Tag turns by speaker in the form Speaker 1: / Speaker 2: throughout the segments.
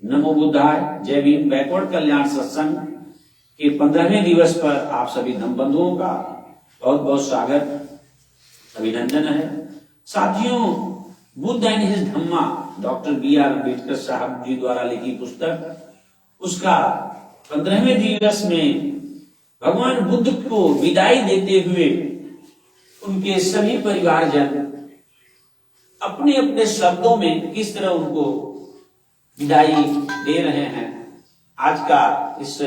Speaker 1: नमो बुद्धाय, जय भीम। बैकवर्ड कल्याण सत्संग के 15वें दिवस पर आप सभी धम्म बंधुओं का बहुत बहुत स्वागत, अभिनंदन है। साथियों, Buddha and his Dhamma doctor B R. Ambedkar साहब जी द्वारा लिखी पुस्तक, उसका 15वें दिवस में भगवान बुद्ध को विदाई देते हुए उनके सभी परिवारजन अपने अपने शब्दों में किस तरह उनको विदाई दे रहे हैं। आज का इस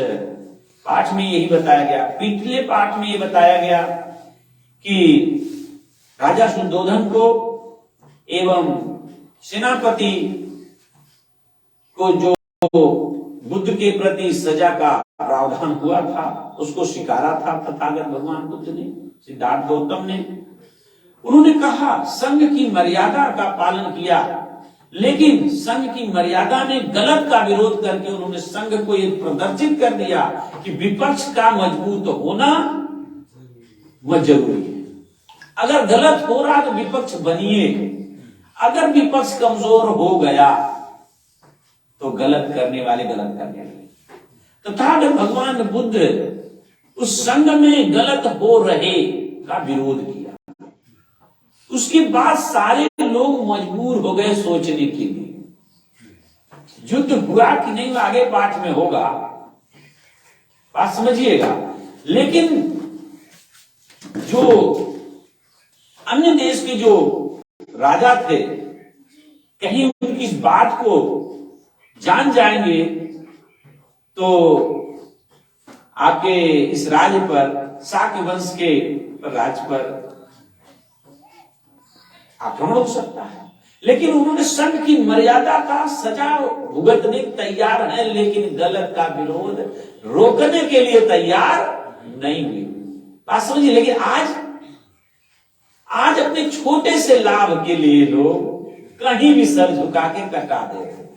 Speaker 1: पाठ में यही बताया गया। पिछले पाठ में ये बताया गया कि राजा शुद्धोधन को एवं सेनापति को जो बुद्ध के प्रति सजा का प्रावधान हुआ था उसको स्वीकारा था तथागत भगवान बुद्ध ने, सिद्धार्थ गौतम ने। उन्होंने कहा संघ की मर्यादा का पालन किया, लेकिन संघ की मर्यादा में गलत का विरोध करके उन्होंने संघ को ये प्रदर्शित कर दिया कि विपक्ष का मजबूत होना जरूरी है। अगर गलत हो रहा तो विपक्ष बनिए, अगर विपक्ष कमजोर हो गया तो गलत करने वाले गलत करने लगे। तथागत भगवान बुद्ध उस संघ में गलत हो रहे का विरोध किया। उसके बाद सारे लोग मजबूर हो गए सोचने के लिए युद्ध हुआ कि नहीं, आगे पाठ में होगा, बात समझिएगा। लेकिन जो अन्य देश के जो राजा थे, कहीं उनकी इस बात को जान जाएंगे तो आपके इस राज्य पर, शाक्य वंश के राज्य पर आक्रमण हो सकता है। लेकिन उन्होंने संघ की मर्यादा का सजा भुगतने तैयार है, लेकिन गलत का विरोध रोकने के लिए तैयार नहीं हुए। बात समझिए। लेकिन आज अपने छोटे से लाभ के लिए लोग कहीं भी सर झुका के कटा दे रहे हैं,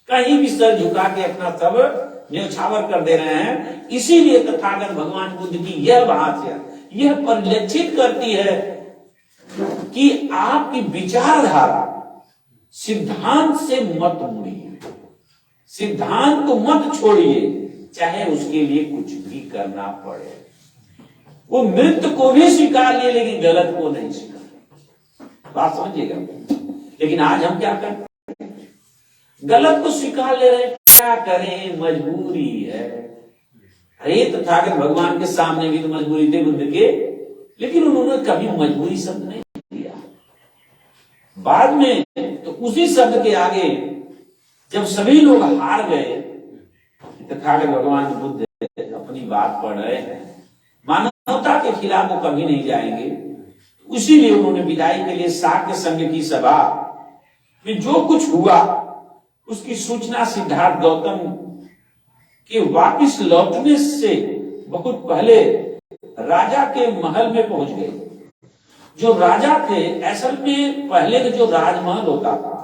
Speaker 1: कहीं भी सर झुका के अपना सब न्यौछावर कर दे रहे हैं। इसीलिए तथागत भगवान बुद्ध की यह बात है, यह परिलक्षित करती है कि आपकी विचारधारा सिद्धांत से मत मुड़िए, सिद्धांत को मत छोड़िए, चाहे उसके लिए कुछ भी करना पड़े। वो मृत्यु को भी स्वीकार लिए, लेकिन गलत को नहीं स्वीकार। बात समझिएगा। लेकिन आज हम क्या करते हैं, गलत को स्वीकार ले रहे हैं। क्या करें, मजबूरी है। अरे तथागत भगवान के सामने भी तो मजबूरी थे बुद्ध के, लेकिन उन्होंने कभी मजबूरी शब्द नहीं दिया। बाद में तो उसी शब्द के आगे जब सभी लोग हार गए, तथागत भगवान बुद्ध अपनी बात पढ़ रहे हैं, मानवता के खिलाफ वो कभी नहीं जाएंगे। उसीलिए उन्होंने विदाई के लिए शाक्य संघ की सभा में जो कुछ हुआ उसकी सूचना सिद्धार्थ गौतम के वापिस लौटने से बहुत पहले राजा के महल में पहुंच गए। जो राजा थे, असल में पहले का जो राजमहल होता था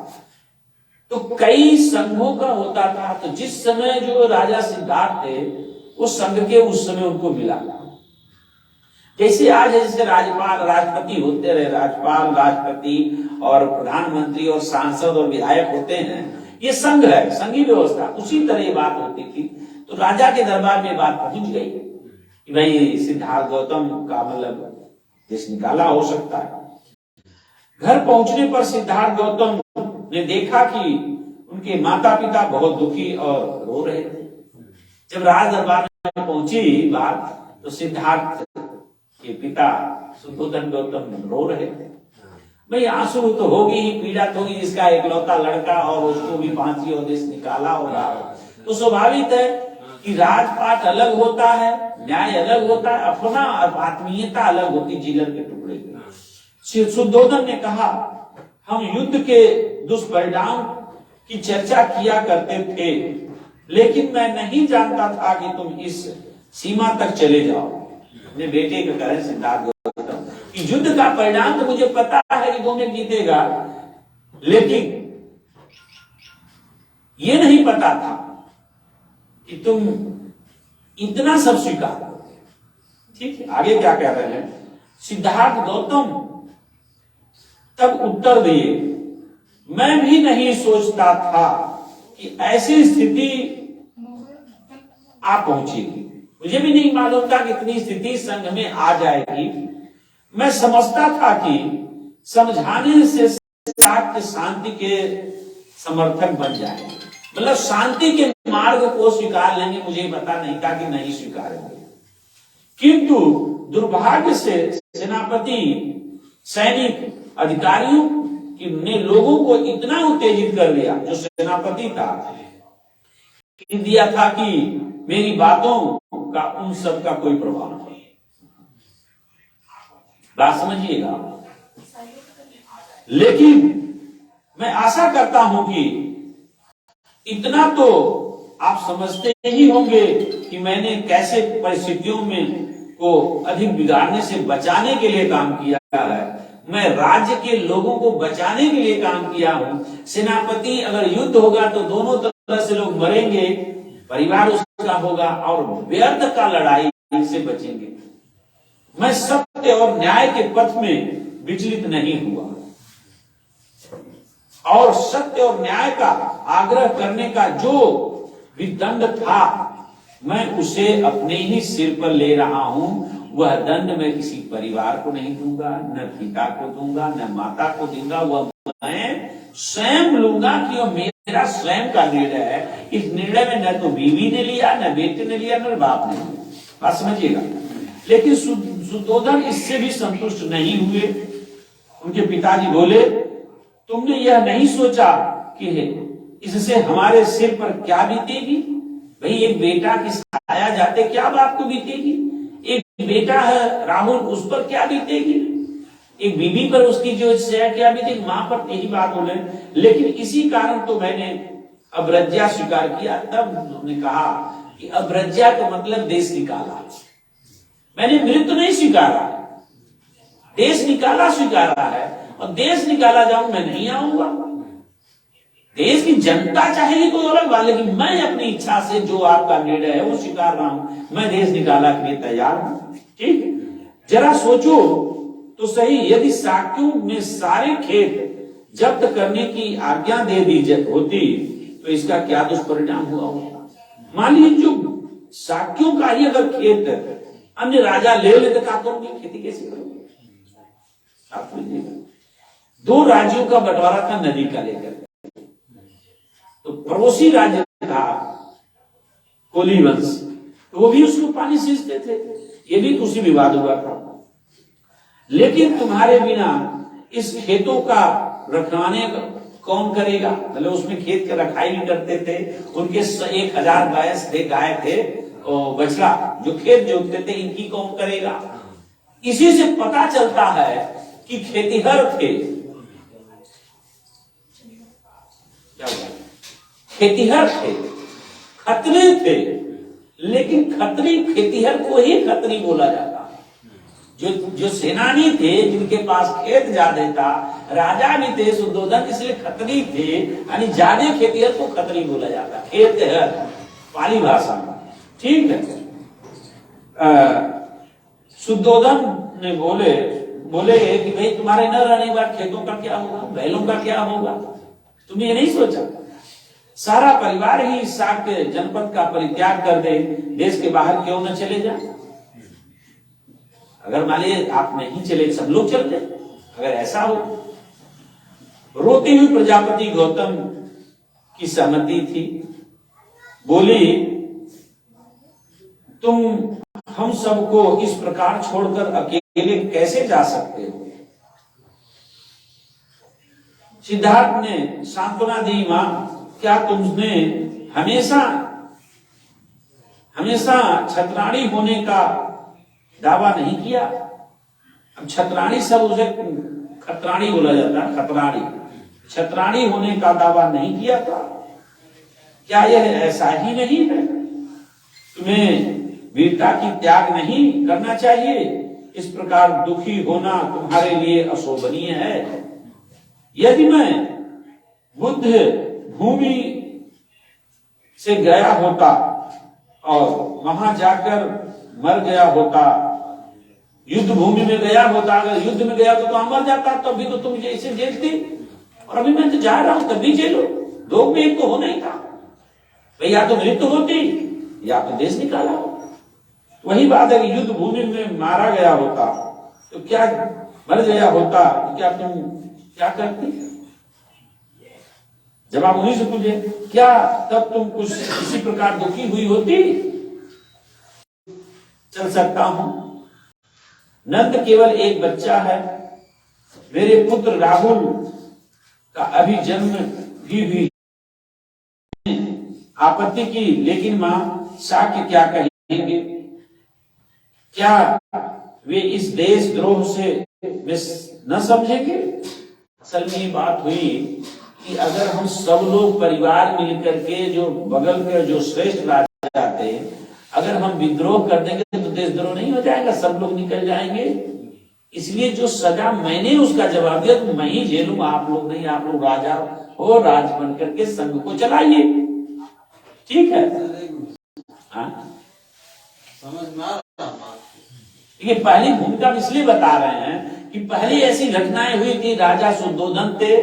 Speaker 1: तो कई संघों का होता था। तो जिस समय जो राजा सिद्धार्थ थे उस संघ के उस समय उनको मिला। जैसे आज जैसे राज्यपाल राष्ट्रपति होते रहे, राज्यपाल राष्ट्रपति और प्रधानमंत्री और सांसद और विधायक होते हैं, ये संघ है, संघीय व्यवस्था। उसी तरह ये बात होती थी। तो राजा के दरबार में बात पहुंच गई कि भाई सिद्धार्थ गौतम का मतलब देश निकाला हो सकता है। घर पहुंचने पर सिद्धार्थ गौतम ने देखा कि उनके माता पिता बहुत दुखी और रो रहे थे। जब राज दरबार में पहुंची बात, तो सिद्धार्थ के पिता शुद्धोधन गौतम रो रहे थे। भाई आंसू तो होगी ही, पीड़ा तो होगी, जिसका एकलौता लड़का और उसको भी फांसी और देश निकाला होगा। तो स्वाभाविक है कि राजपाट अलग होता है, न्याय अलग होता है, अपना आत्मीयता अलग होती, जिगर के टुकड़े की। शुद्धोधन ने कहा, हम युद्ध के दुष्परिणाम की चर्चा किया करते थे, लेकिन मैं नहीं जानता था कि तुम इस सीमा तक चले जाओ। अपने बेटे को कहे सिद्धार्थ गौतम कि युद्ध का परिणाम तो मुझे पता है कि कौन जीतेगा, लेकिन ये नहीं पता था कि तुम इतना सब स्वीकार करोगे। ठीक है, आगे क्या कह रहे हैं सिद्धार्थ गौतम तब उत्तर दिए, मैं भी नहीं सोचता था कि ऐसी स्थिति आ पहुंचेगी। मुझे भी नहीं मालूम था कि इतनी स्थिति संघ में आ जाएगी। मैं समझता था कि समझाने से शाक्य शांति के समर्थक बन जाएंगे, मतलब शांति के मार्ग को स्वीकार लेंगे। मुझे पता नहीं था कि नहीं स्वीकारेंगे, किंतु दुर्भाग्य से सेनापति सैनिक अधिकारियों ने लोगों को इतना उत्तेजित कर दिया, जो सेनापति था, दिया था कि मेरी बातों का उन सब का कोई प्रभाव नहीं। बात समझिएगा। लेकिन मैं आशा करता हूं कि इतना तो आप समझते ही होंगे कि मैंने कैसे परिस्थितियों में को अधिक बिगाड़ने से बचाने के लिए काम किया है। मैं राज्य के लोगों को बचाने के लिए काम किया हूं। सेनापति अगर युद्ध होगा तो दोनों तरह से लोग मरेंगे, परिवार उसका होगा और व्यर्थ का लड़ाई से बचेंगे। मैं सत्य और न्याय के पथ में विचलित नहीं हुआ और सत्य और न्याय का आग्रह करने का जो भी दंड था, मैं उसे अपने ही सिर पर ले रहा हूं। वह दंड मैं किसी परिवार को नहीं दूंगा, न पिता को दूंगा, न माता को दूंगा। वह मैं स्वयं लूंगा कि वह मेरा स्वयं का निर्णय है। इस निर्णय में न तो बीवी ने लिया, न बेटे ने लिया, न बाप ने लिया। बात समझिएगा। लेकिन सुद्धोधन इससे भी संतुष्ट नहीं हुए। उनके पिताजी बोले, तुमने यह नहीं सोचा कि इससे हमारे सिर पर क्या बीतेगी? भाई, एक बेटा की साया जाते क्या बाप को बीतेगी? एक बेटा है राहुल, उस पर क्या बीतेगी? एक बीवी पर उसकी जो साया क्या बीतेगी? मां पर यही बात बोले। लेकिन इसी कारण तो मैंने अब्रज्या स्वीकार किया। तब उन्होंने कहा कि अब्रज्या का मतलब देश निकाला। मैंने मृत्यु नहीं स्वीकारा, देश निकाला स्वीकारा है। और देश निकाला जाऊं, मैं नहीं आऊंगा। देश की जनता चाहेगी तो अलग बात, लेकिन मैं अपनी इच्छा से जो आपका निर्णय है वो स्वीकार रहा हूं। मैं देश निकाला के लिए तैयार हूं। ठीक है, जरा सोचो तो सही, यदि शाक्यों में सारे खेत जब्त करने की आज्ञा दे दी होती तो इसका क्या दुष्परिणाम हुआ होगा। मान लीजिए जो शाक्यों का ही अगर खेत अन्य राजा ले लेते, क्या करोगे? खेती कैसे करोगे? आप लीजिएगा। 2 राज्यों का बंटवारा था नदी का लेकर। तो पड़ोसी राज्य था कोली वंश, तो वो भी उसको पानी सींचते थे। ये भी उसी विवाद हुआ था। लेकिन तुम्हारे बिना इस खेतों का रखवाने कौन करेगा? मतलब उसमें खेत के रखाई भी करते थे। उनके 1000 भैंस थे, गाय थे, बछड़ा, जो खेत जोतते थे। इनकी कौन करेगा? इसी से पता चलता है कि खेतिहर थे। खेतिहर थे, खत्री थे। लेकिन खत्री खेतिहर को ही खत्री बोला जाता। जो सेनानी थे, जिनके पास खेत ज्यादा था, राजा भी थे सुद्धोधन, इसलिए खत्री थे। यानी ज्यादा खेतिहर को खत्री बोला जाता, खेतिहर पाली भाषा में। ठीक है। सुद्धोधन ने बोले कि भाई, तुम्हारे न रहने के बाद खेतों का क्या होगा, बैलों का क्या होगा? तुमने ये नहीं सोचा? सारा परिवार ही शाक्य जनपद का परित्याग कर दे, देश के बाहर क्यों न चले जाए? अगर मान लीजिए आप नहीं चले, सब लोग चलते, अगर ऐसा हो। रोती हुई प्रजापति गौतम की सहमति थी। बोली, तुम हम सबको इस प्रकार छोड़कर अकेले कैसे जा सकते हो? सिद्धार्थ ने सांत्वना दी, मां, क्या तुमने हमेशा छत्राणी होने का दावा नहीं किया? अब छत्राणी सब उसे खतरानी बोला जाता है, खतरानी। छत्राणी होने का दावा नहीं किया था? क्या यह ऐसा ही नहीं है? तुम्हें वीरता की त्याग नहीं करना चाहिए? इस प्रकार दुखी होना तुम्हारे लिए अशोभनीय है। यदि मैं बुद्ध भूमि से गया होता और वहां जाकर मर गया होता, युद्ध भूमि में गया होता, अगर युद्ध में गया तो मर जाता, तब भी तो तुम जैसे जेलती। और अभी मैं तो जा रहा हूं, तभी जेलो। 2 में 1 तो होना ही था। भाई या तो मृत्यु होती या तो देश निकाला हो। वही बात है कि युद्ध भूमि में मारा गया होता तो क्या, मर गया होता तो क्या तुम क्या करती? जब आप उन्हीं से पूछे क्या तब तुम कुछ इसी प्रकार दुखी हुई होती? चल सकता हूं, नंद केवल एक बच्चा है, मेरे पुत्र राहुल का अभी जन्म भी हुई आपत्ति की, लेकिन मां शाक्य क्या कहेंगे? क्या वे इस देशद्रोह से न समझेंगे? असल में ये बात हुई कि अगर हम सब लोग परिवार मिलकर के जो बगल के जो श्रेष्ठ राजा थे, अगर हम विद्रोह कर देंगे तो देशद्रोह नहीं हो जाएगा, सब लोग निकल जाएंगे। इसलिए जो सजा मैंने उसका जवाब दिया तो मैं ही झेलूंगा, आप लोग नहीं। आप लोग राजा हो, राज बन करके संघ को चलाइए, ठीक है? समझ में आ रहा? ये पहली भूमिका इसलिए बता रहे हैं कि पहले ऐसी घटनाएं हुई थी। राजा सुद्धोधन थे,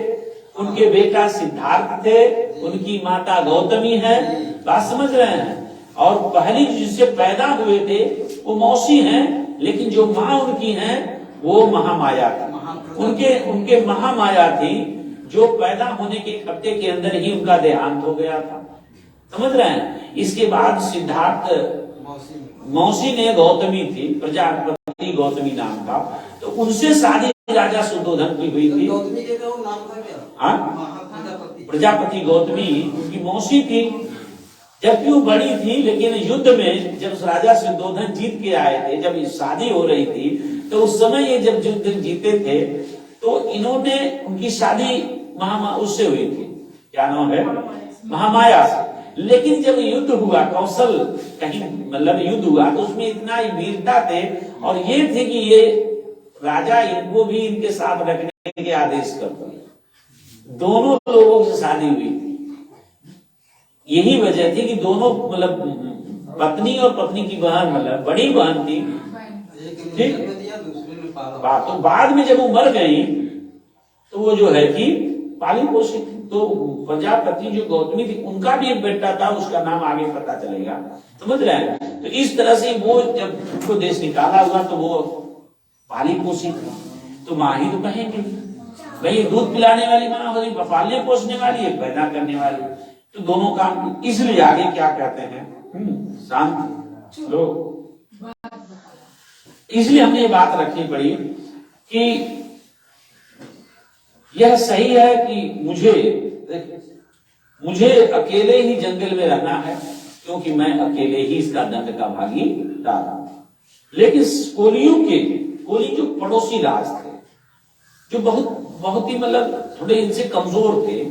Speaker 1: उनके बेटा सिद्धार्थ थे, उनकी माता गौतमी है, बात समझ रहे हैं? और पहली जिससे पैदा हुए थे वो मौसी हैं, लेकिन जो माँ उनकी हैं वो महामाया थी। उनके महामाया थी, जो पैदा होने के एक हफ्ते के अंदर ही उनका देहांत हो गया था, समझ रहे हैं? इसके बाद सिद्धार्थ मौसी ने गौतमी थी, प्रजापति गौतमी नाम था, तो उनसे शादी राजा सुद्धोधन की हुई थी। गौतमी के नाम था क्या? प्रजापति गौतमी उनकी मौसी थी, जबकि वो बड़ी थी। लेकिन युद्ध में जब राजा सुद्धोधन जीत के आए थे, जब शादी हो रही थी, तो उस समय ये जब युद्ध जीते थे तो इन्होंने उनकी शादी उससे हुई थी, क्या नाम है, महामाया से। लेकिन जब युद्ध हुआ, कौशल कहीं मतलब युद्ध हुआ, तो उसमें इतना वीरता थे और ये थे कि ये राजा इनको भी इनके साथ रखने के आदेश करते। दोनों लोगों से शादी हुई थी, यही वजह थी कि दोनों मतलब पत्नी और पत्नी की बहन, मतलब बड़ी बहन थी, ठीक। तो बाद में जब वो मर गई तो वो जो है कि पाली पोषी थी। तो प्रजापति जो गौतमी थी, उनका भी एक बेटा था, उसका नाम आगे पता चलेगा, समझ रहे हैं? तो इस तरह से वो जब उनको देश निकाला हुआ तो वो पाली पोषी थी, तो माँ ही तो कहेंगे भाई, दूध पिलाने वाली माँ होगी, पालने पोसने वाली है, पैदा करने वाली, तो दोनों काम। इसलिए आगे क्या कहते हैं, शांति लो। इसलिए हमने ये बात रखनी पड़ी कि यह सही है कि मुझे अकेले ही जंगल में रहना है, क्योंकि मैं अकेले ही इसका दंड का भागीदार हूं। लेकिन कोली जो पड़ोसी राज थे, जो बहुत ही मतलब थोड़े इनसे कमजोर थे,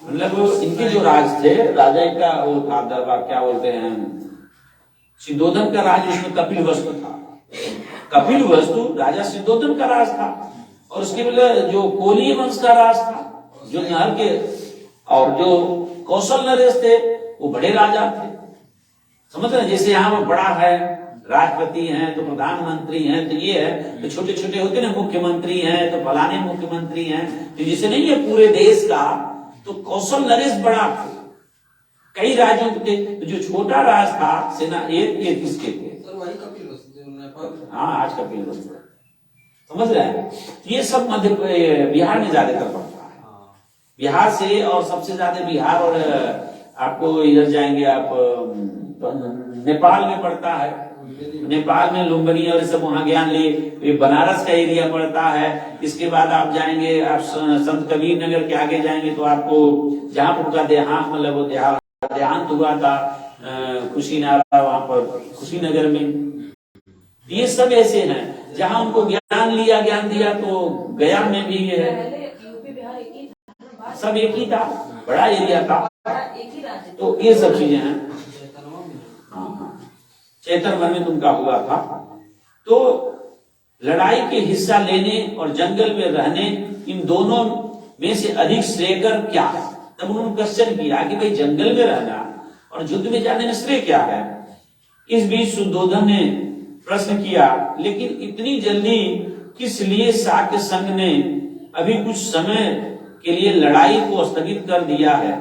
Speaker 1: मतलब इनके जो राज थे, राजा का वो था दरबार, क्या बोलते हैं, सिद्धोधन का राज, उसमें कपिल वस्तु था। कपिल वस्तु राजा सिद्धोधन का राज था, और उसके मतलब जो कोली वंश का राज था, जो नहर के, और जो कौशल नरेश थे वो बड़े राजा थे, समझ रहे? जैसे यहाँ पर बड़ा है, राष्ट्रपति हैं तो प्रधानमंत्री हैं, तो ये है, तो छोटे छोटे होते ना, मुख्यमंत्री हैं तो फलाने मुख्यमंत्री हैं, तो जैसे नहीं है पूरे देश का। तो कौशल नरेश बड़ा थे, कई राज्यों के, तो जो छोटा राज था सेना ये किसके थे? हाँ, आज कपिल वस्तु, समझ रहे हैं? ये सब मध्य बिहार में ज्यादातर पड़ता है, बिहार से, और सबसे ज्यादा बिहार, और आपको इधर जाएंगे आप नेपाल में पड़ता है, नेपाल में लुम्बिनी और सब वहां ज्ञान लिए, बनारस का एरिया पड़ता है। इसके बाद आप जाएंगे, आप संत कबीर नगर के आगे जाएंगे तो आपको जहां पर उनका देहांत, मतलब वो देहांत हुआ था कुशीनगर, वहां पर कुशीनगर में, ये सब ऐसे हैं जहां उनको ज्ञान दिया। तो गया में भी ये है, सब एक ही था, बड़ा एरिया था, तो ये सब चीजें हैं। चैतर वन में उनका हुआ था। तो लड़ाई के हिस्सा लेने और जंगल में रहने, इन दोनों में से अधिक श्रेयकर क्या है? तब उन्होंने क्वेश्चन किया कि भाई जंगल में रहना और युद्ध में जाने में श्रेय क्या है? इस बीच सुद्धोधन ने प्रश्न किया, लेकिन इतनी जल्दी किस लिए शाक्य संघ ने अभी कुछ समय के लिए लड़ाई को स्थगित कर दिया है,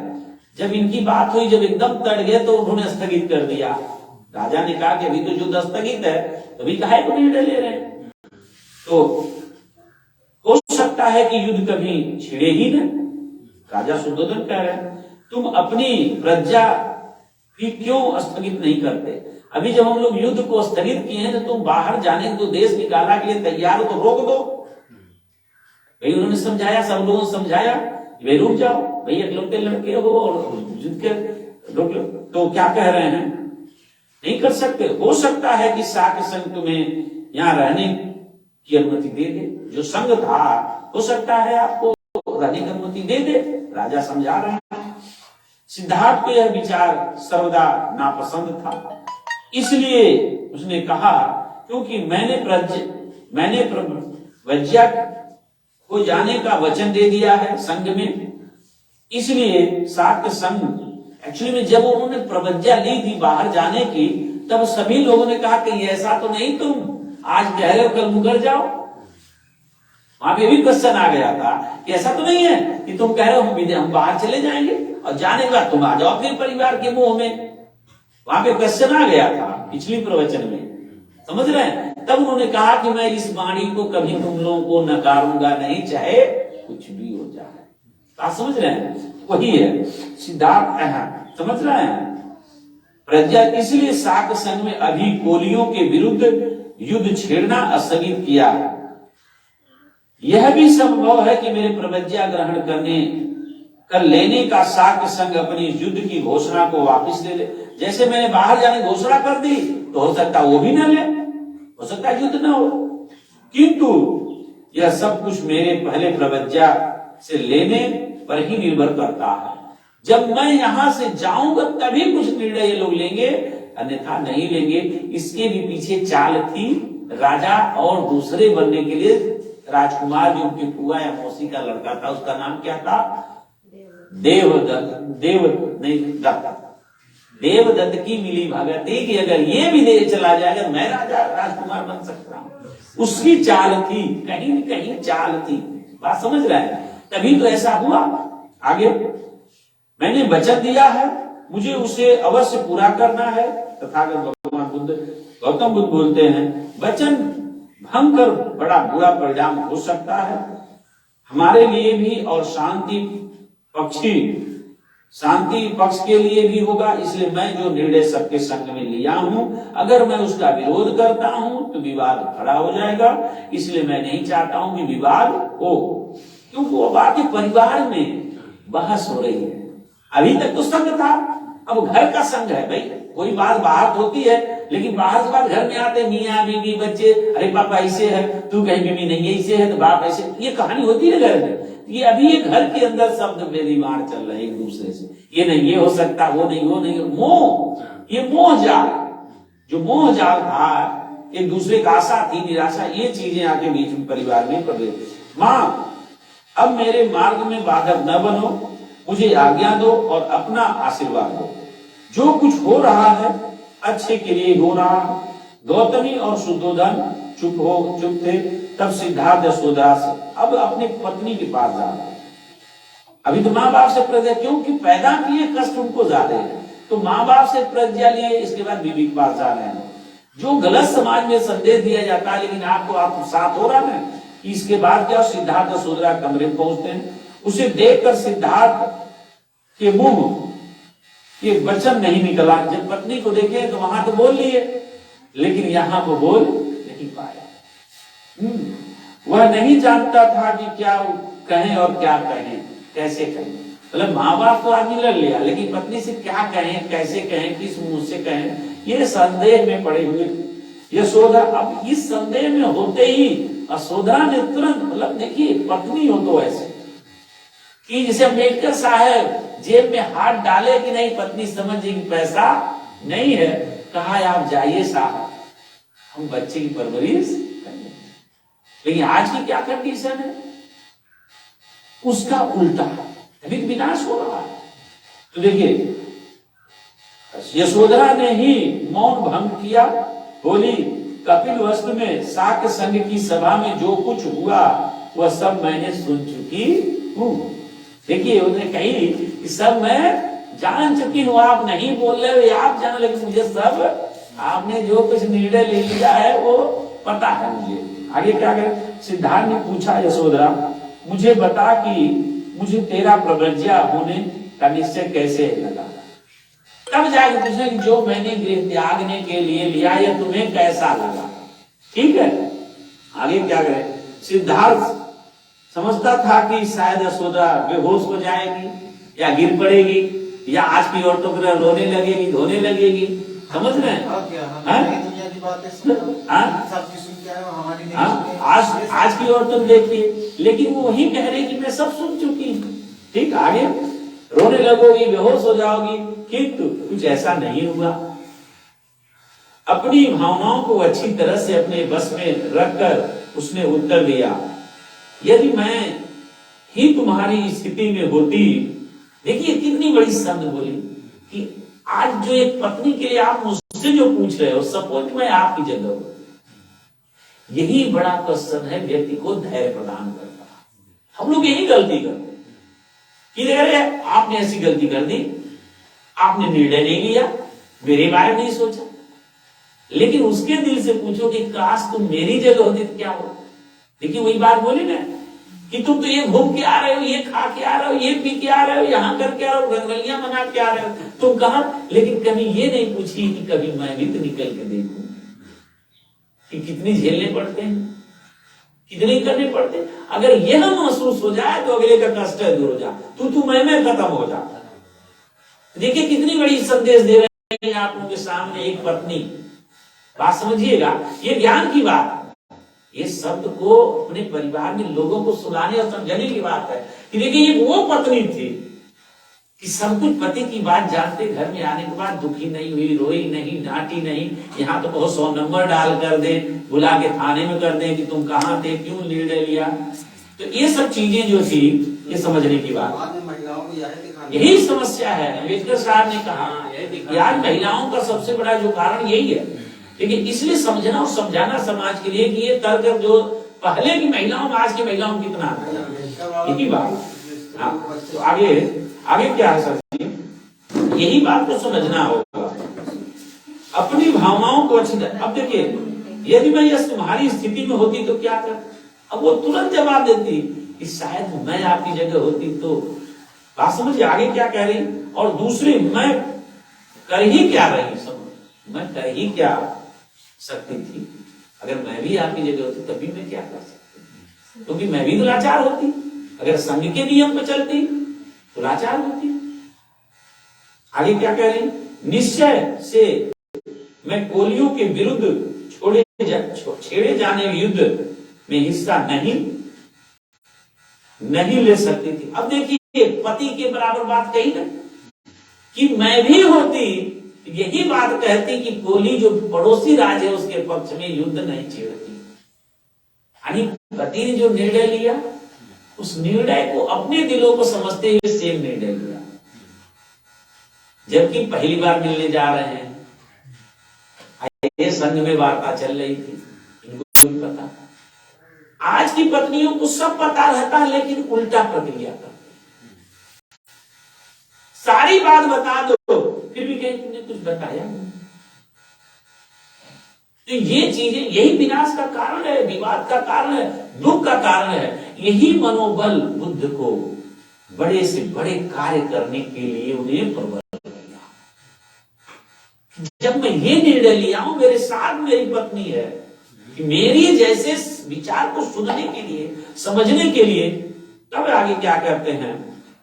Speaker 1: जब इनकी बात हुई, जब एकदम तड़ गए तो उन्होंने स्थगित कर दिया। राजा ने कहा कि अभी तो युद्ध स्थगित है, अभी काहे को निर्णय ले रहे हैं। तो हो सकता है कि युद्ध कभी छिड़े ही न। राजा शुद्धोधन कह रहे हैं तुम अपनी प्रजा भी क्यों स्थगित नहीं करते। अभी जब हम लोग युद्ध को स्थगित किए हैं तो तुम बाहर जाने को, देश निकाला के लिए तैयार हो तो रोक दो। भाई उन्होंने समझाया, सब लोगों ने समझाया, भाई रुक जाओ, भाई इकलौते लड़के हो और युद्ध के रोक लो। तो क्या कह रहे हैं, नहीं कर सकते। हो सकता है कि शाक्य संघ तुम्हें यहाँ रहने की अनुमति दे दे। जो संघ था हो सकता है आपको रहने की अनुमति दे दे। राजा समझा रहे हैं। सिद्धार्थ को यह विचार सर्वदा नापसंद था, इसलिए उसने कहा क्योंकि मैंने प्रव्रज्या को जाने का वचन दे दिया है संघ में, इसलिए शाक्य संघ एक्चुअली में जब उन्होंने प्रव्रज्या ली थी बाहर जाने की, तब सभी लोगों ने कहा कि ऐसा तो नहीं तुम आज कह रहे हो कल मुकर जाओ। वहां पे भी क्वेश्चन आ गया था कि ऐसा तो नहीं है कि तुम कह रहे हो हम बाहर चले जाएंगे और जाने के बाद तुम आ जाओ फिर परिवार के मुंह में। वहां पे क्वेश्चन आ गया था पिछली प्रवचन में, समझ रहे हैं। तब उन्होंने कहा कि मैं इस वाणी को कभी तुम लोगों को नकारूंगा नहीं, चाहे कुछ भी हो जाए। आप समझ रहे हैं, वही है सिद्धार्थ, समझ रहे हैं। प्रज्ञा इसलिए शाक्य संघ में अभी कोलियों के विरुद्ध युद्ध छेड़ना स्थगित किया। यह भी संभव है कि मेरे प्रव्रज्या ग्रहण कर लेने का शाक्य संघ अपनी युद्ध की घोषणा को वापस ले ले। जैसे मैंने बाहर जाने घोषणा कर दी तो हो सकता है वो भी न ले, हो सकता है युद्ध न हो। किंतु यह सब कुछ मेरे पहले प्रव्रज्या से लेने पर ही निर्भर करता है। जब मैं यहां से जाऊंगा तभी कुछ निर्णय ये लोग लेंगे, अन्यथा नहीं लेंगे। इसके भी पीछे चाल थी। राजा और दूसरे बनने के लिए राजकुमार जो उनकी फुआ या मौसी का लड़का था, उसका नाम क्या था, देवदत्त की मिली भगत थी कि अगर ये भी दे चला जाएगा मैं राजा राजकुमार बन सकता हूं। उसकी चाल थी, कहीं न कहीं चाल थी। बात समझ रहे हैं, तभी तो ऐसा हुआ। आगे मैंने वचन दिया है, मुझे उसे अवश्य पूरा करना है। तथागत भगवान बुद्ध, गौतम बुद्ध बोलते हैं वचन भंग कर बड़ा बुरा परिणाम हो सकता है हमारे लिए भी और शांति पक्ष के लिए भी होगा। इसलिए मैं जो निर्णय सबके संग में लिया हूं, अगर मैं उसका विरोध करता हूं तो विवाद खड़ा हो जाएगा। इसलिए मैं नहीं चाहता हूं कि विवाद हो, क्योंकि वो बाकी परिवार में बहस हो रही है। अभी तक तो संघ था, अब घर का संघ है। भाई कोई बात बाहर होती है, लेकिन बाहर से बात घर में आते, मियाँ बीवी बच्चे, अरे पापा ऐसे है, तू कहीं बीवी नहीं ऐसे है तो बाप ऐसे, ये कहानी होती है घर में। ये अभी ये घर के अंदर शब्द बेरीमार चल रहे एक दूसरे से, ये नहीं ये हो सकता, वो नहीं मोह, ये मोह जाल, जो मोह जाल था, एक दूसरे का आशा थी, निराशा, ये चीजें आके बीच में परिवार में पड़ रही। माँ अब मेरे मार्ग में बाधक न बनो, मुझे आज्ञा दो और अपना आशीर्वाद दो। जो कुछ हो रहा है अच्छे के लिए हो रहा है। गौतमी और शुद्धोधन चुप थे। तब सिद्धार्थ यशोदा से अब अपनी पत्नी के पास जा रहे। अभी तो माँ बाप से प्रज्ञा, क्योंकि पैदा किए कष्ट उनको ज्यादा है, तो माँ बाप से प्रज्ञा लिए, इसके बाद बीवी के पास जा रहे हैं। जो गलत समाज में संदेश दिया जाता है, लेकिन आपको साथ हो रहा है। इसके बाद क्या, सिद्धार्थ यशोदा कमरे में पहुंचते हैं। उसे देखकर सिद्धार्थ के मुंह ये वचन नहीं निकला। जब पत्नी को देखे तो वहां तो बोल लिए, लेकिन यहां वो बोल नहीं पाया। वह नहीं जानता था कि क्या कहें और क्या कहें, कैसे कहें। मतलब माँ बाप तो आदमी लड़ लिया, लेकिन पत्नी से क्या कहें, कैसे कहें, किस मुंह से कहें, ये संदेह में पड़े हुए यशोदा। अब इस संदेह में होते ही यशोदा ने तुरंत, मतलब देखिए पत्नी हो तो ऐसे कि जैसे अम्बेडकर साहब जेब में हाथ डाले कि नहीं, पत्नी समझे कि पैसा नहीं है, कहा आप जाइए साहब, हम बच्चे की परवरिश करेंगे। लेकिन आज की क्या कंडीशन है, उसका उल्टा, अभी विनाश हो रहा है। तो देखिए यशोधरा ने ही मौन भंग किया, बोली कपिल वस्तु में शाक्य संघ की सभा में जो कुछ हुआ वह सब मैंने सुन चुकी हूं। देखिए उन्होंने कही कि सब मैं जान चुकी हूं, आप नहीं बोल रहे हो, आप जान, लेकिन मुझे सब आपने जो कुछ निर्णय ले लिया है वो पता है मुझे। आगे क्या करें? सिद्धार्थ ने पूछा यशोधरा, मुझे बता कि मुझे तेरा प्रव्रज्या होने का निश्चय कैसे लगा। तब जाके पूछे कि जो मैंने गृह त्यागने के लिए लिया यह तुम्हें कैसा लगा। ठीक है, आगे क्या करें? सिद्धार्थ समझता था कि शायद यशोदा बेहोश हो जाएगी या गिर पड़ेगी या आज की औरतों की तरह रोने लगेगी, धोने लगेगी। समझ रहे हैं? आज की औरतों देखिए, लेकिन वो वही कह रही कि मैं सब सुन चुकी हूँ। ठीक, आगे रोने लगोगी, बेहोश हो जाओगी, किंतु कुछ ऐसा नहीं हुआ। अपनी भावनाओं को अच्छी तरह से अपने बस में रखकर उसने उत्तर दिया, यदि मैं ही तुम्हारी स्थिति में होती। देखिए कितनी बड़ी शब्द बोली कि आज जो एक पत्नी के लिए आप मुझसे जो पूछ रहे हो, सपोज मैं आपकी जगह हूं, यही बड़ा क्वेश्चन है, व्यक्ति को धैर्य प्रदान करता। हम लोग यही गलती करते कि अरे आपने ऐसी गलती कर दी, आपने निर्णय नहीं लिया, मेरे बारे में नहीं सोचा। लेकिन उसके दिल से पूछो कि काश तुम मेरी जगह होती तो क्या हो। देखिए वही बात बोली ना कि तुम तो ये घूम के आ रहे हो, ये खा के आ रहे हो, ये पी के आ रहे हो, यहाँ करके आ रहे हो, रंगलियां मना के आ रहे हो, तुम कहा। लेकिन कभी ये नहीं पूछी कि कभी मैं भी तो निकल के देखूं कि कितनी झेलने पड़ते हैं, कितने करने पड़ते हैं। अगर यह महसूस हो जाए तो अगले का कष्ट दूर हो जाए, तू मैं खत्म हो जाता। देखिए कितनी बड़ी संदेश दे रहे हैं आप लोगों के सामने एक पत्नी। बात समझिएगा, ये ज्ञान की बात है। ये शब्द को अपने परिवार में लोगों को सुनाने और समझाने की बात है कि देखिए ये वो पत्नी थी कि सब कुछ पति की बात जानते, घर में आने के बाद दुखी नहीं हुई, रोई नहीं, डांटी नहीं, यहाँ तो बहुत 100 नंबर डाल कर दे, बुला के थाने में कर दे कि तुम कहाँ थे, क्यों निर्णय लिया। तो ये सब चीजें जो थी ये समझने की बात, यही समस्या है। अम्बेडकर साहब ने कहा कि आज महिलाओं का सबसे बड़ा जो कारण यही है। लेकिन इसलिए समझना और समझाना समाज के लिए कि ये तर्क जो पहले की महिलाओं में आज की महिलाओं में कितना यही बात। तो आगे क्या है सर जी, यही बात को समझना होगा, अपनी भावनाओं को अच्छी तरह। अब देखिए यदि मैं यह तुम्हारी स्थिति में होती तो क्या कर, अब वो तुरंत जवाब देती कि शायद मैं आपकी जगह होती तो। बात समझिए आगे क्या कह रही। और दूसरी, मैं कर ही क्या रही, समझ मैं कर ही क्या सकती थी, अगर मैं भी आपकी जगह होती तभी मैं क्या कर सकती, क्योंकि मैं भी तो लाचार होती। अगर संघ के नियम पे चलती तो लाचार होती। आगे क्या कह रही, निश्चय से मैं कोलियों के विरुद्ध छेड़े जाने युद्ध में हिस्सा नहीं ले सकती थी। अब देखिए पति के बराबर बात कही ना कि मैं भी होती यही बात कहती कि कोली जो पड़ोसी राज्य है उसके पक्ष में युद्ध नहीं छेड़ती। यानी पति ने जो निर्णय लिया उस निर्णय को अपने दिलों को समझते हुए सेम निर्णय लिया, जबकि पहली बार मिलने जा रहे हैं, ये संघ में वार्ता चल रही थी, इनको भी पता। आज की पत्नियों को सब पता रहता है लेकिन उल्टा प्रक्रिया करते, सारी बात बता दो फिर भी कहीं तुमने कुछ बताया नहीं। तो ये चीजें यही विनाश का कारण है, विवाद का कारण है, दुख का कारण है। यही मनोबल बुद्ध को बड़े से बड़े कार्य करने के लिए उन्हें प्रबल किया। जब मैं ये निर्णय लिया हूं, मेरे साथ मेरी पत्नी है कि मेरी जैसे विचार को सुनने के लिए, समझने के लिए, तब आगे क्या कहते हैं,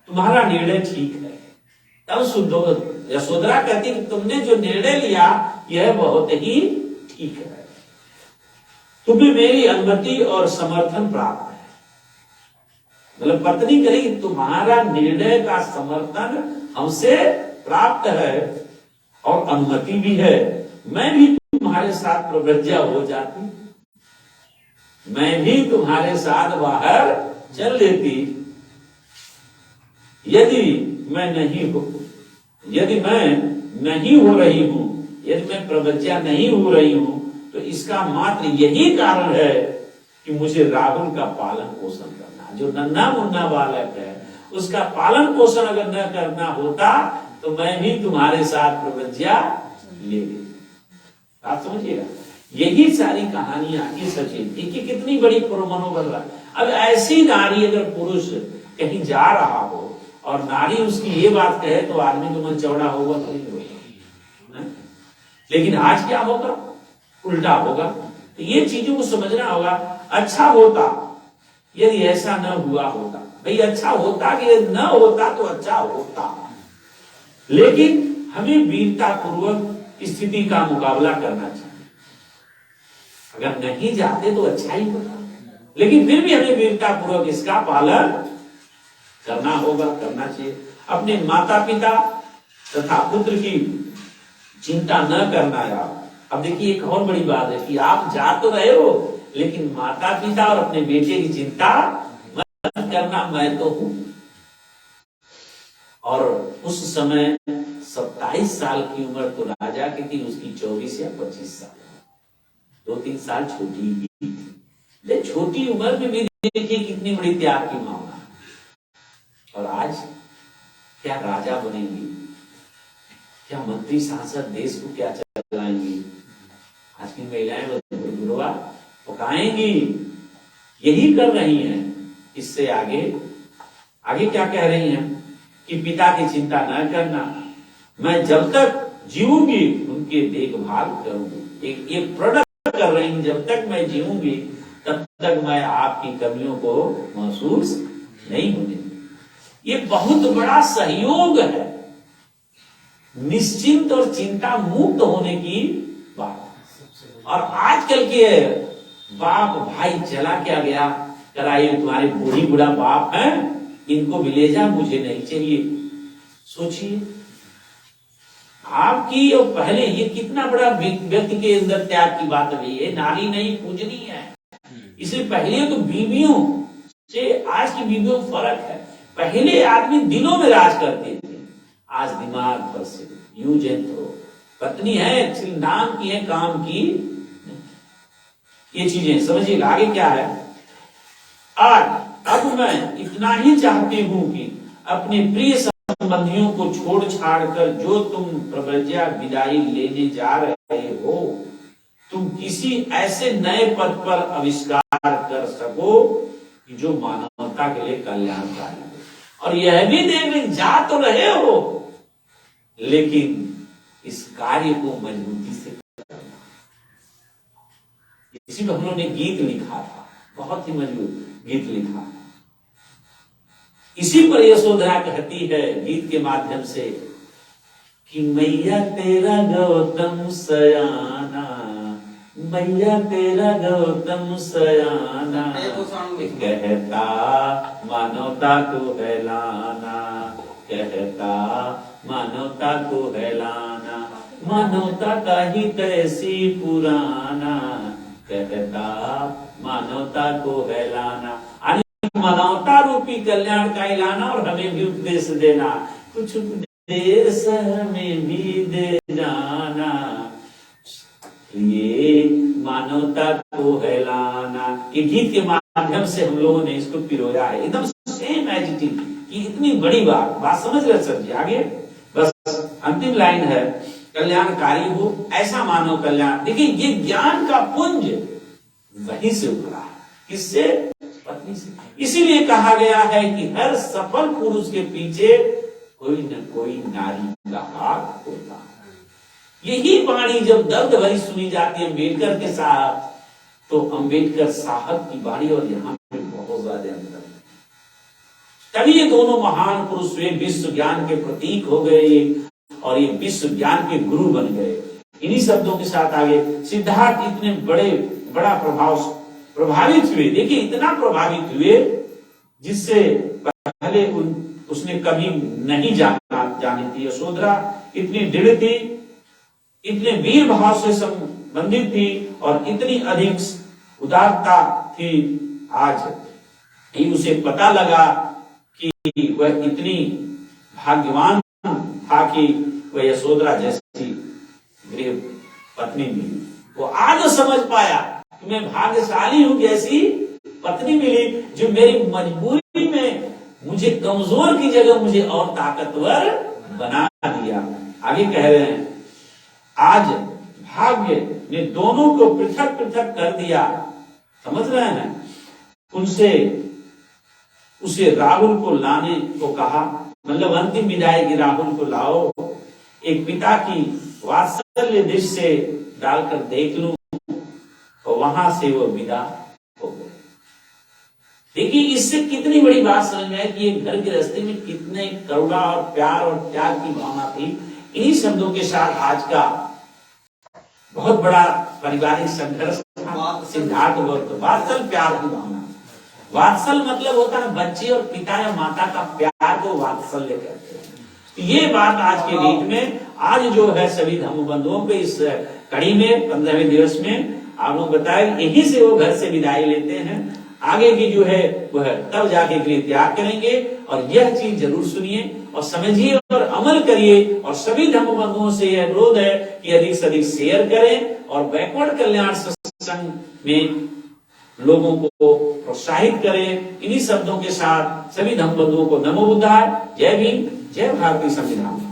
Speaker 1: तुम्हारा निर्णय ठीक है। तब यशोधरा कहती कि तुमने जो निर्णय लिया यह बहुत ही ठीक है, तुम्हें मेरी अनुमति और समर्थन प्राप्त है। मतलब पत्नी करेगी तुम्हारा निर्णय का समर्थन हमसे प्राप्त है और अनुमति भी है। मैं भी तुम्हारे साथ प्रव्रज्या हो जाती, मैं भी तुम्हारे साथ बाहर चल देती। यदि मैं नहीं हो रही हूं, यदि मैं प्रव्रज्या नहीं हो रही हूं, तो इसका मात्र यही कारण है कि मुझे राहुल का पालन पोषण करना, जो नन्हा मुन्ना बालक है उसका पालन पोषण अगर न करना होता तो मैं भी तुम्हारे साथ प्रवज्ञा ले ली। आप समझिएगा, यही सारी कहानियां ये सचिन देखिए कितनी बड़ी मनोबल रहा। अब ऐसी नारी अगर पुरुष कहीं जा रहा हो और नारी उसकी ये बात कहे तो आदमी तो मन चौड़ा होगा तो नहीं होगा, लेकिन आज क्या होगा, उल्टा होगा। तो ये चीजों को समझना होगा। अच्छा होता यदि ऐसा न हुआ होता, भाई अच्छा होता कि न होता तो अच्छा होता, लेकिन हमें वीरता पूर्वक स्थिति का मुकाबला करना चाहिए। अगर नहीं जाते तो अच्छा ही होता, लेकिन फिर भी हमें वीरता पूर्वक इसका पालन करना होगा, करना चाहिए। अपने माता पिता तथा पुत्र की चिंता न करना यार। अब देखिए एक और बड़ी बात है कि आप जा तो रहे हो, लेकिन माता पिता और अपने बेटे की चिंता मत करना, मैं तो हूं। और उस समय 27 साल की उम्र तो राजा की थी, उसकी 24 या 25 साल, 2-3 साल छोटी थी। लेकिन छोटी उम्र में भी देखिए कितनी बड़ी त्याग की मांग। और आज क्या राजा बनेंगी, क्या मंत्री सांसद देश को क्या चलाएंगी, आज की महिलाएं गुरुआ पकाएंगी, यही कर रही हैं। इससे आगे आगे क्या कह रही हैं कि पिता की चिंता न करना, मैं जब तक जीऊंगी उनकी देखभाल करूंगी। एक प्रोडक्ट कर रही हूं, जब तक मैं जीऊंगी तब तक मैं आपकी कमियों को महसूस नहीं होने। ये बहुत बड़ा सहयोग है, निश्चिंत और चिंता मुक्त होने की बात। और आजकल के बाप भाई चला क्या गया, कराइए तुम्हारे बूढ़ी बूढ़ा बाप है, इनको भी ले जा, मुझे नहीं चाहिए। सोचिए आपकी और पहले ये कितना बड़ा व्यक्ति के अंदर त्याग की बात है। ये नारी नहीं पूजनी है। इसलिए पहले तो बीवियों से आज की बीवियों में फर्क है। पहले आदमी दिलों में राज करते थे, आज दिमाग पर से यूज एंड थ्रो। पत्नी है सिर्फ नाम की है, काम की। ये चीजें समझिएगा। आगे क्या है, आज अब मैं इतना ही चाहती हूं कि अपने प्रिय संबंधियों को छोड़ छाड़ कर जो तुम प्रव्रज्या विदाई लेने जा रहे हो, तुम किसी ऐसे नए पद पर आविष्कार कर सको कि जो मानवता के लिए कल्याणकारी। और यह भी देखने जा तो रहे हो, लेकिन इस कार्य को मजबूती से करना। इसी पर हम लोगों ने गीत लिखा था, बहुत ही मजबूत गीत लिखा। इसी पर यशोधरा कहती है गीत के माध्यम से कि मैया तेरा गौतम सयाना, मैया तेरा गौतम सयाना, कहता मानवता को है लाना, कहता मानवता को है लाना, मानवता का ही तैसी पुराना, कहता मानवता को है लाना। मानवता रूपी कल्याण का लाना और हमें भी उपदेश देना, कुछ उपदेश हमें भी दे जाना, ये मानवता को है लाना। ये गीत के माध्यम से हम लोगों ने इसको पिरोया है, एकदम सेम एज इट इज। इतनी बड़ी बात समझ रहे सर जी। आगे बस अंतिम लाइन है, कल्याणकारी हो ऐसा मानव कल्याण। देखिए ये ज्ञान का पुंज वहीं से उभरा है, किससे, पत्नी से। इसीलिए कहा गया है कि हर सफल पुरुष के पीछे कोई न कोई नारी का हाथ होता है। यही वाणी जब दर्द भरी सुनी जाती है अम्बेडकर के साथ, तो अम्बेडकर साहब की वाणी और यहाँ पे बहुत ज्यादा अंतर है। तभी ये दोनों महान पुरुष वे विश्व ज्ञान के प्रतीक हो गए और ये विश्व ज्ञान के गुरु बन गए। इन्हीं शब्दों के साथ आगे सिद्धार्थ इतने बड़ा प्रभावित हुए। देखिए इतना प्रभावित हुए जिससे पहले उसने कभी नहीं जानी थी। यशोधरा इतनी दृढ़ थी, इतने वीर भाव से संबंधित थी और इतनी अधिक उदारता थी। आज ही उसे पता लगा कि वह इतनी भाग्यवान था कि वह यशोधरा जैसी गृह पत्नी मिली। वो आज समझ पाया कि मैं भाग्यशाली हूं कि ऐसी पत्नी मिली जो मेरी मजबूरी में मुझे कमजोर की जगह मुझे और ताकतवर बना दिया। आगे कह रहे हैं, आज भाग्य ने दोनों को पृथक पृथक कर दिया। समझ रहे हैं ना? उनसे उसे राहुल को लाने को कहा, मतलब अंतिम विदाई की राहुल को लाओ, एक पिता की वात्सल्य दृष्टि से डालकर देख लूं। और वहां से वो विदा हो गए। देखिए इससे कितनी बड़ी बात समझ में है कि एक घर के रास्ते में कितने करुणा और प्यार और त्याग की भावना थी। इन्हीं शब्दों के साथ आज का बहुत बड़ा पारिवारिक संघर्ष सिद्धार्थ गौतम, वात्सल प्यार की भावना। वात्सल मतलब होता है बच्चे और पिता या माता का प्यार को वात्सल्य कहते हैं। ये बात आज के डेट में, आज जो है सभी धर्म बंधुओं पे इस कड़ी में 15वें दिवस में आप लोग बताए, यही से वो घर से विदाई लेते हैं। आगे की जो है वह तब जाके के लिए त्याग करेंगे। और यह चीज जरूर सुनिए और समझिए और अमल करिए। और सभी धर्म बंधुओं से यह अनुरोध है कि अधिक से अधिक शेयर करें और बैकवर्ड कल्याण सत्संग में लोगों को प्रोत्साहित करें। इन्हीं शब्दों के साथ सभी धर्म बंधुओं को नमो बुद्धाय, जय भीम, जय भारतीय संविधान।